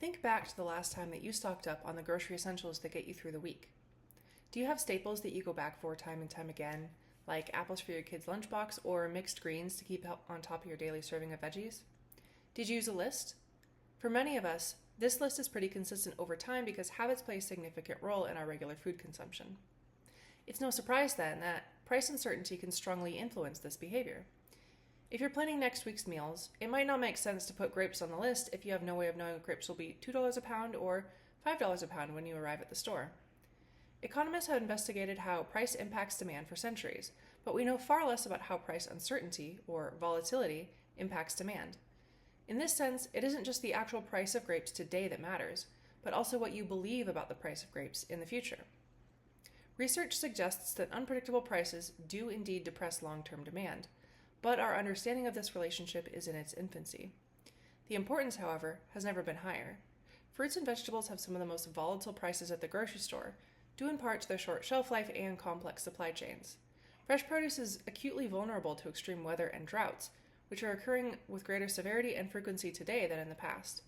Think back to the last time that you stocked up on the grocery essentials that get you through the week. Do you have staples that you go back for time and time again, like apples for your kid's lunchbox or mixed greens to keep on top of your daily serving of veggies? Did you use a list? For many of us, this list is pretty consistent over time because habits play a significant role in our regular food consumption. It's no surprise then that price uncertainty can strongly influence this behavior. If you're planning next week's meals, it might not make sense to put grapes on the list if you have no way of knowing grapes will be $2 a pound or $5 a pound when you arrive at the store. Economists have investigated how price impacts demand for centuries, but we know far less about how price uncertainty, or volatility, impacts demand. In this sense, it isn't just the actual price of grapes today that matters, but also what you believe about the price of grapes in the future. Research suggests that unpredictable prices do indeed depress long-term demand, but our understanding of this relationship is in its infancy. The importance, however, has never been higher. Fruits and vegetables have some of the most volatile prices at the grocery store, due in part to their short shelf life and complex supply chains. Fresh produce is acutely vulnerable to extreme weather and droughts, which are occurring with greater severity and frequency today than in the past.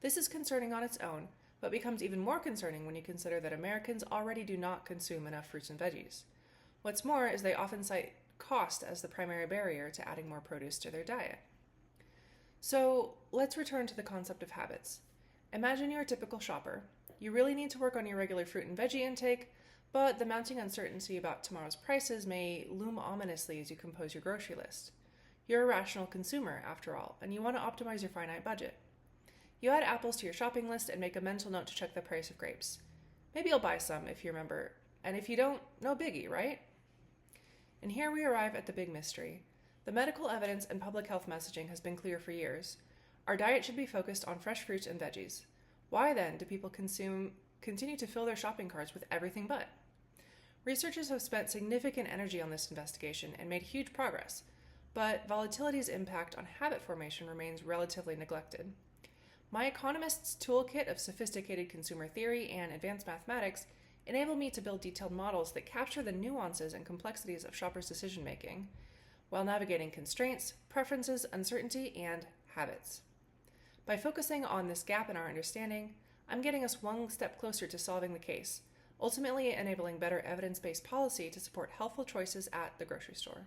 This is concerning on its own, but becomes even more concerning when you consider that Americans already do not consume enough fruits and veggies. What's more is they often cite cost as the primary barrier to adding more produce to their diet. So let's return to the concept of habits. Imagine you're a typical shopper. You really need to work on your regular fruit and veggie intake, but the mounting uncertainty about tomorrow's prices may loom ominously as you compose your grocery list. You're a rational consumer, after all, and you want to optimize your finite budget. You add apples to your shopping list and make a mental note to check the price of grapes. Maybe you'll buy some if you remember, and if you don't, no biggie, right? And here we arrive at the big mystery. The medical evidence and public health messaging has been clear for years. Our diet should be focused on fresh fruits and veggies. Why then do people continue to fill their shopping carts with everything but? Researchers have spent significant energy on this investigation and made huge progress, but volatility's impact on habit formation remains relatively neglected. My economist's toolkit of sophisticated consumer theory and advanced mathematics enable me to build detailed models that capture the nuances and complexities of shoppers' decision-making, while navigating constraints, preferences, uncertainty, and habits. By focusing on this gap in our understanding, I'm getting us one step closer to solving the case, ultimately enabling better evidence-based policy to support healthful choices at the grocery store.